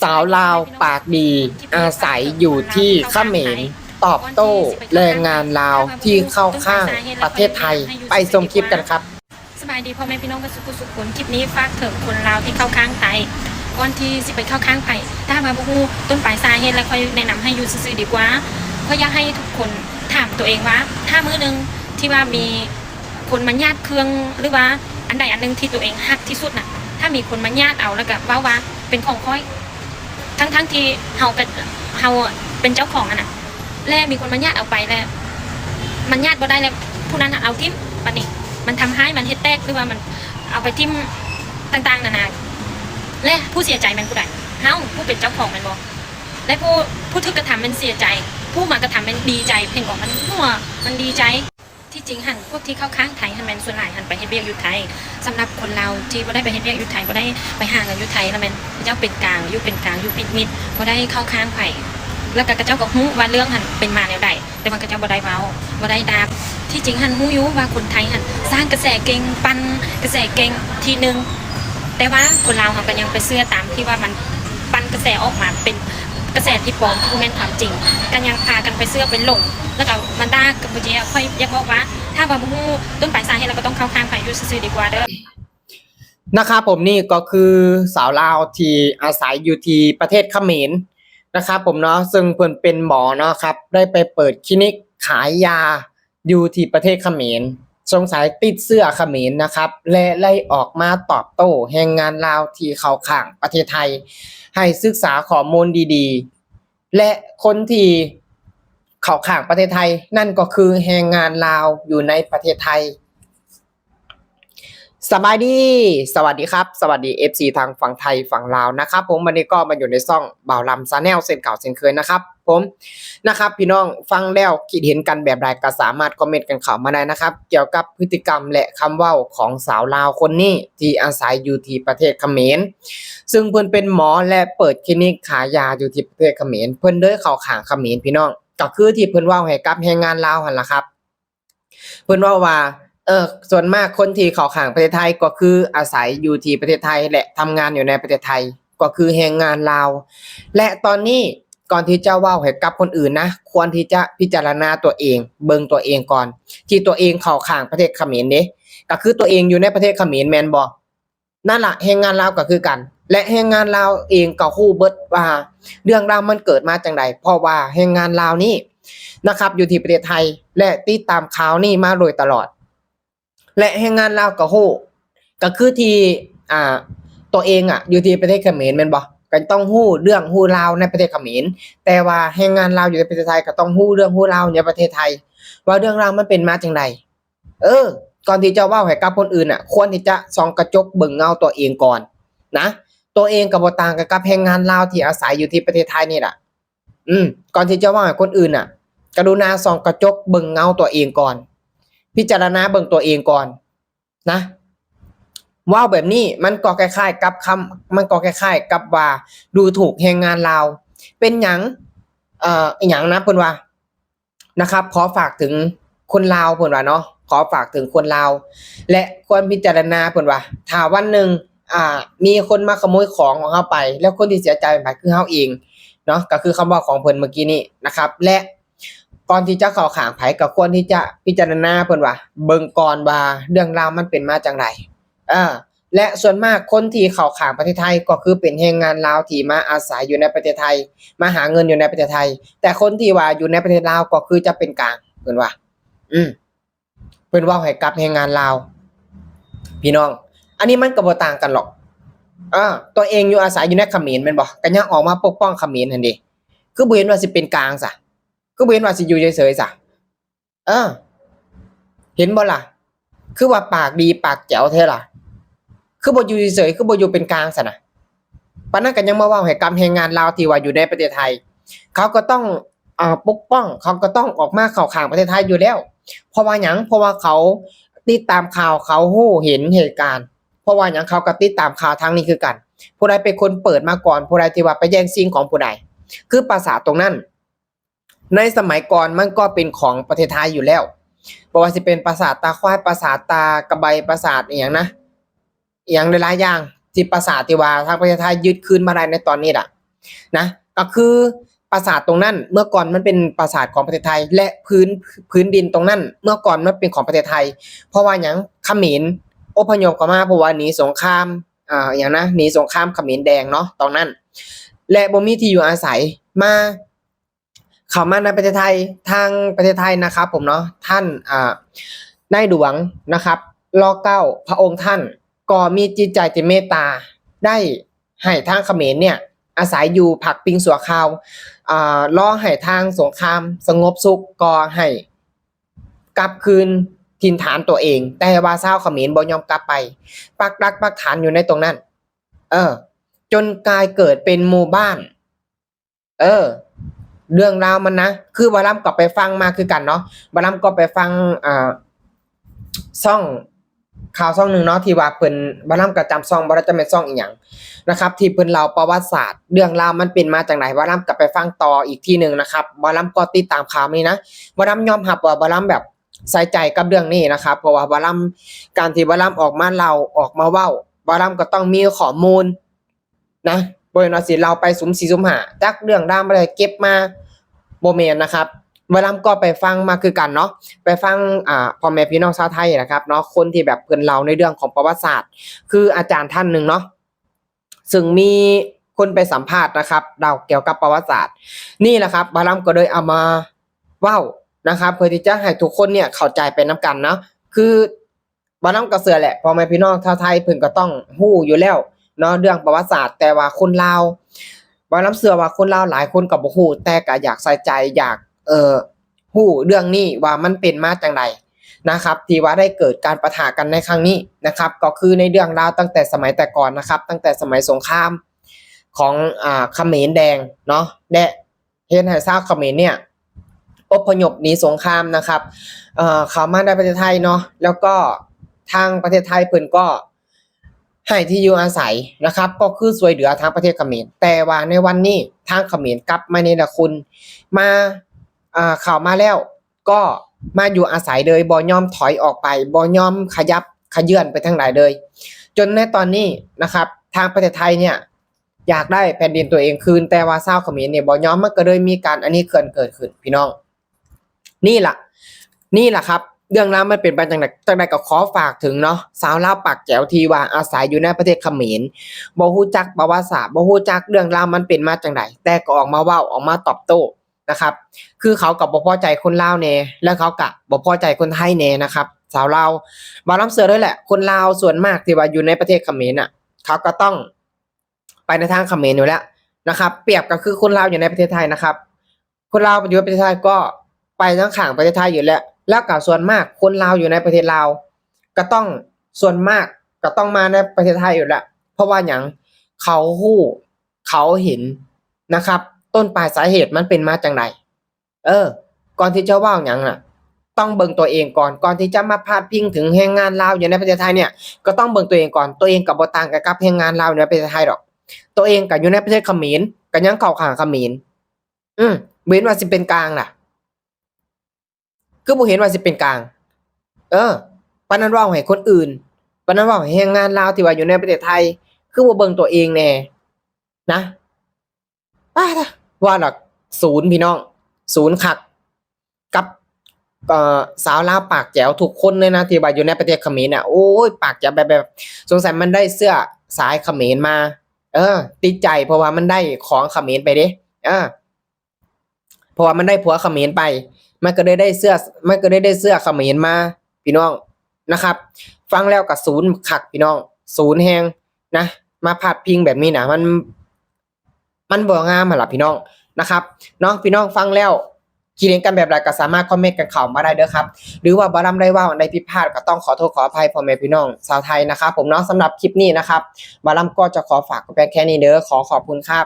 สาวลาวปากดีอาศัยอยู่ที่เขมรตอบโต้แรงงานลาวที่เข้าข้างประเทศไทยไปชมคลิปกันครับสบายดีพ่อแม่พี่น้องกันสุขคนคลิปนี้ฝากถึงคนลาวที่เข้าข้างไทยก่อนที่สิไปเข้าข้างไทยถ้ามาพูดต้นปลายสาเหตุแล้วค่อยแนะนำให้อยู่ซื่อๆดีกว่าเพราะอยากให้ทุกคนถามตัวเองว่าถ้ามื้อนึงที่ว่ามีคนมาญาติเครื่องหรือว่าอันใดอันหนึ่งที่ตัวเองฮักที่สุดน่ะถ้ามีคนมาญาติเอาแล้วก็ว่าเป็นของค่อยทั้งที่เฮาเป็นเจ้าของน่ะและมีคนมาญาติเอาไปแล้วมันญาติบ่ได้แล้วผู้นั้นเอาทิ่มปะนี่มันทำให้มันเฮ็ดแตกหรือว่ามันเอาไปทิ่มต่างๆนานาและผู้เสียใจมันผู้ใดเฮาผู้เป็นเจ้าของมันบ่และผู้ถูกกระทำมันเสียใจผู้มากระทำมันดีใจเพ่งของมันหัวมันดีใจที่จริงหันพวกที่เข้าข้างไทยหันแมนส่วนหลายหันไปเฮ็ดเวียกอยู่ไทยสำหรับคนเราที่บ่ได้ไปเฮ็ดเวียกอยู่ไทยบ่ได้ไปหาเงินอยู่ไทยแล้วแม่นเจ้าเป็นกลางอยู่เป็นกลางอยู่ปิดมิดบ่ได้เข้าข้างไผแล้วก็กระเจ้าก็ฮู้ว่าเรื่องหันเป็นมาแนวใดแต่มันกระเจ้าบ่ได้เว้าบ่ได้ดาบที่จริงหันฮู้อยู่ว่าคนไทยหันสร้างกระแสเก่งปั่นกระแสเก่งทีนึงแต่ว่าคนลาวเขาก็ยังไปเชื่อตามที่ว่ามันปั่นกระแสออกมาเป็นกระแสที่ปลอมที่บ่แม่นความจริงกันยังพากันไปเชื่อไปหลงแล้วก็มันด่ากับบ่เจียค่อยอยากบอกว่าถ้าบ่ฮู้ต้นปลายสาเหตุเราก็ต้องเข้าข้างไผอยู่ซื่อๆดีกว่าเด้อนะครับผมนี่ก็คือสาวลาวที่อาศัยอยู่ที่ประเทศเขมรนะครับผมเนาะซึ่งเพิ่นเป็นหมอเนาะครับได้ไปเปิดคลินิกขายยาอยู่ที่ประเทศเขมรสงสัยติดเสื้อเขมรนะครับและไล่ออกมาตอบโต้แรงงานลาวที่เข้าข้างประเทศไทยให้ศึกษาข้อมูลดีๆและคนที่เข้าข้างประเทศไทยนั่นก็คือแรงงานลาวอยู่ในประเทศไทยสบายดีสวัสดีครับสวัสดี FC ทางฝั่งไทยฝั่งลาวนะครับผมวันนี้ก็มาอยู่ในช่องบ่าวลำซาแนลเส้นเก่าเส้นเคยนะครับผมนะครับพี่น้องฟังแล้วคิดเห็นกันแบบใดก็สามารถคอมเมนต์กันเข้ามาได้นะครับเกี่ยวกับพฤติกรรมและคำเว้าของสาวลาวคนนี้ที่อาศัยอยู่ที่ประเทศเขมรซึ่งเพิ่นเป็นหมอและเปิดคลินิกขายยาอยู่ที่ประเทศเขมรเพิ่นเด้อเข้าข้างเขมรพี่น้องก็คือที่เพิ่นเว้าให้กับแรงงานลาวหั่นล่ะครับเพิ่นเว้าว่าส่วนมากคนที่เข้าข้างประเทศไทยก็คืออาศัยอยู่ที่ประเทศไทยและทำงานอยู่ในประเทศไทยก็คือแรงงานลาวและตอนนี้ก่อนที่จะเว้าให้กับคนอื่นนะควรที่จะพิจารณาตัวเองเบิ่งตัวเองก่อนที่ตัวเองเข้าข้างประเทศเขมรเด้ก็คือตัวเองอยู่ในประเทศเขมรแม่นบ่นั่นล่ะแรงงานลาวก็คือกันและแรงงานลาวเองก็ฮู้เบิดว่าเรื่องราวมันเกิดมาจังไดเพราะว่าแรงงานลาวนี่นะครับอยู่ที่ประเทศไทยและติดตามข่าวนี้มาโดยตลอดและแรงงานลาวก็ฮู้ก็คือที่อ่าตัวเองอยู่ที่ประเทศเขมรแม่นบ่ก็ต้องฮู้เรื่องฮู้ราวในประเทศเขมรแต่ว่าแรงงานลาวอยู่ในประเทศไทยก็ต้องฮู้เรื่องฮู้ราวในประเทศไทยว่าเรื่องราวมันเป็นมาจังไดก่อนที่จะเว้าให้กับคนอื่นควรที่จะส่องกระจกเบิ่งเงาตัวเองก่อนนะตัวเองก็บ่ต่างกันกับแรงงานลาวที่อาศัยอยู่ที่ประเทศไทยนี่ล่ะก่อนที่จะเว้าให้คนอื่นกรุณาส่องกระจกเบิ่งเงาตัวเองก่อนพิจารณาเบิ่งตัวเองก่อนนะว้าวแบบนี้มันก็คล้ายๆกับว่าดูถูกแรงงานลาวเป็นหยังอิหยังนะเพิ่นว่านะครับขอฝากถึงคนลาวเพิ่นว่าเนาะขอฝากถึงคนลาวและควรพิจารณาเพิ่นว่าถ้าวันหนึ่งมีคนมาขโมยของเฮาไปแล้วคนที่เสียใจเป็นคือเฮาเองเนาะก็คือคำว่าของเพิ่นเมื่อกี้นี้นะครับและก่อนที่จะเข้าข้างไผก็ควรที่จะพิจารณาเพิ่นว่าเบิ่งก่อนว่าเรื่องราวมันเป็นมาจังไดและส่วนมากคนที่เข้าข้างประเทศไทยก็คือเป็นแรงงานลาวที่มาอาศัยอยู่ในประเทศไทยมาหาเงินอยู่ในประเทศไทยแต่คนที่ว่าอยู่ในประเทศลาวก็คือจะเป็นกลางเพิ่นว่าเพิ่นเว้าให้กับแรงงานลาวพี่น้องอันนี้มันก็บ่ต่างกันหรอกตัวเองอยู่อาศัยอยู่ในเขมรแม่นบ่ก็ยังออกมาปกป้องเขมรหั่นเด้คือบ่เห็นว่าสิเป็นกลางซะคือบ่เห็นว่าสิอยู่เฉยๆซะเห็นบ่ล่ะคือว่าปากดีปากแจ๋วแท้ล่ะคือบ่อยู่เฉยๆคือบ่อยู่เป็นกลางซะนะปานนั้นก็ยังมาเว้าให้กับแรงงานลาวที่ว่าอยู่ในประเทศไทยเขาก็ต้องปกป้องเขาก็ต้องออกมาเข้าข้างประเทศไทยอยู่แล้วเพราะว่าหยังเพราะว่าเขาติดตามข่าวเขาฮู้เห็นเหตุการณ์เพราะว่าหยังเขาก็ติดตามข่าวทางนี้คือกันผู้ใดเป็นคนเปิดมาก่อนผู้ใดที่ว่าไปแย่งสิ่งของผู้ใดคือปราสาทตรงนั้นในสมัยก่อนมันก็เป็นของประเทศไทยอยู่แล้วบ่ว่าสิเป็นปราสาทตาควายปราสาทตากระไบปราสาทอีหยังนะอีหยังหลายๆอย่างที่ปราสาทที่ว่าทางประเทศไทยยึดคืนมาได้ในตอนนี้ล่ะ นะก็คือปราสาทตรงนั้นเมื่อก่อนมันเป็นปราสาทของประเทศไทยและพื้นดินตรงนั้นเมื่อก่อนมันเป็นของประเทศไทยเพราะว่าหยังเขมรอพยพเข้ามาเพราะว่าหนีสงครามอย่างนะหนีสงครามเขมรแดงเนาะตอนนั้นและบ่มีที่อยู่อาศัยมาเข้ามาในประเทศไทยทางประเทศไทยนะครับผมเนาะท่านนายหลวงนะครับร.9พระองค์ท่านก็มีจิตใจที่เมตตาได้ให้ทางเขมรเนี่ยอาศัยอยู่พักพิงชั่วคราวรอให้ทางสงครามสงบสุขก็ให้กลับคืนถิ่นฐานตัวเองแต่ว่าชาวเขมรบ่ยอมกลับไปปักหลักปักฐานอยู่ในตรงนั้นจนกลายเกิดเป็นหมู่บ้านเรื่องราวมันนะคือบ่าล่ำก็ไปฟังมาคือกันเนาะบ่าล่ำก็ไปฟังซ่องข่าวซ่องหนึ่งเนาะที่ว่าเพิ่นบ่าล่ำก็จำซ่องบ่ได้จะเป็นซ่องอีหยังนะครับที่เพิ่นเล่าประวัติศาสตร์เรื่องราวมันเป็นมาจากไหนบ่าล่ำก็ไปฟังต่ออีกทีนึงนะครับบ่าล่ำก็ติดตามข่าวนี้นะบ่าล่ำยอมรับว่าบ่าล่ำแบบใส่ใจกับเรื่องนี้นะครับเพราะว่าบ่าล่ำการที่บ่าล่ำออกมาเล่าออกมาเว้าบ่าล่ำก็ต้องมีข้อมูลนะบ่แม่นว่าสิเล่าไปสุ่ม4สุ่ม5จักเรื่องราวบ่ได้เก็บมาบ่แม่นนะครับบ่าล่ำก็ไปฟังมาคือกันเนาะไปฟังพ่อแม่พี่น้องชาวไทยนะครับเนาะคนที่แบบเพิ่นเล่าในเรื่องของประวัติศาสตร์คืออาจารย์ท่านหนึ่งเนาะซึ่งมีคนไปสัมภาษณ์นะครับเล่าเกี่ยวกับประวัติศาสตร์นี่แหละครับบ่าล่ำก็เลยเอามาเว้านะครับเพื่อที่จะให้ทุกคนเนี่ยเข้าใจไปนํกันเนาะคือบ่าล่ำก็เชื่อแหละพ่อแม่พี่น้องชาวไทยเพิ่นก็ต้องฮู้อยู่แล้วเนาะเรื่องประวัติศาสตร์แต่ว่าคนลาวบ่าล่ำเชื่อว่าคนลาวหลายคนก็บ่ฮู้แต่ก็อยากใส่ใจอยากฮู้เรื่องนี้ว่ามันเป็นมาจังไดนะครับที่ว่าได้เกิดการปะทะกันในครั้งนี้นะครับก็คือในเรื่องราวตั้งแต่สมัยแต่ก่อนนะครับตั้งแต่สมัยสงครามของเขมรแดงเนาะและเฮ็ดให้ชาวเขมรเนี่ยอพยพหนีสงครามนะครับเข้ามาในประเทศไทยเนาะแล้วก็ทางประเทศไทยเพิ่นก็ให้ที่อยู่อาศัยนะครับก็คือช่วยเหลือทางประเทศเขมรแต่ว่าในวันนี้ทางเขมรกลับมาเนรคุณมาเข้ามาแล้วก็มาอยู่อาศัยเลยบ่ยอมถอยออกไปบ่ยอมขยับขยื่นไปทางใดเลยจนในตอนนี้นะครับทางประเทศไทยเนี่ยอยากได้แผ่นดินตัวเองคืนแต่ว่าชาวเขมรเนี่ยบ่ยอมมันก็เลยมีการอันนี้เกิดขึ้นพี่น้องนี่ล่ะครับเรื่องราวมันเป็นไปจังได๋ก็ขอฝากถึงเนาะสาวลาวปากแจ๋วที่ว่าอาศัยอยู่ในประเทศเขมรบ่ฮู้จักประวัติศาสตร์บ่ฮู้จักเรื่องราวมันเป็นมาจังได๋แต่ก็ออกมาเว้าออกมาตอบโต้นะครับคือเขาก็บ่พอใจคนลาวแน่แล้วเขาก็บ่พอใจคนไทยแน่นะครับสาวลาวบ่นำเสือด้วยแหละคนลาวส่วนมากที่ว่าอยู่ในประเทศเขมรน่ะเขาก็ต้องไปในทางเขมรอยู่แล้วนะครับเปรียบก็คือคนลาวอยู่ในประเทศไทยนะครับคนลาวอยู่ในประเทศไทยก็ไปทางข้างประเทศไทยอยู่แล้วก็ส่วนมากคนลาวอยู่ในประเทศลาวก็ต้องส่วนมากก็ต้องมาในประเทศไทยอยู่แล้วเพราะว่าหยังเขาฮู้เขาเห็นนะครับต้นปลายสาเหตุมันเป็นมาจังไดก่อนที่จะเว้าหยังน่ะต้องเบิ่งตัวเองก่อนที่จะมาพาดพิงถึงแรงงานลาวอยู่ในประเทศไทยเนี่ยก็ต้องเบิ่งตัวเองก่อนตัวเองก็บ่ต่างกันกับแรงงานลาวอยู่ในประเทศไทยดอกตัวเองก็อยู่ในประเทศเขมรก็ยังเข้าข้างเขมรเว้นว่าสิเป็นกลางล่ะคือบ่เห็นว่าสิเป็นกลางปานนั้นเว้าให้คนอื่นปานนั้นเว้าให้แรงงานลาวที่ว่าอยู่ในประเทศไทยคือบ่เบิ่งตัวเองแน่นะว่าล่ะศูนย์พี่น้องศูนย์คักกับสาวลาวปากแจ๋วทุกคนเลยนะที่ว่าอยู่ในประเทศเขมรน่ะโอ้ยปากแจ๋วแบบสงสัยมันได้เสื้อสายเขมรมาติดใจเพราะว่ามันได้ของเขมรไปเด้เพราะว่ามันได้ผัวเขมรไปมันก็ได้เสื้อเขมรมาพี่น้องนะครับฟังแล้วก็ศูนย์คักพี่น้องศูนย์แฮงนะมาพาดพิงแบบนี้น่ะมันบ่งามหั่นล่ะพี่น้องนะครับเนาะพี่น้องฟังแล้วคิดเห็นกันแบบใดก็สามารถคอมเมนต์กันเข้ามาได้เด้อครับหรือว่าบ่รำได้เว้าอันใดผิดพลาดก็ต้องขอโทษขออภัยพ่อแม่พี่น้องชาวไทยนะครับผมเนาะสำหรับคลิปนี้นะครับบ่รำก็จะขอฝากไว้แค่นี้เด้อขอขอบคุณครับ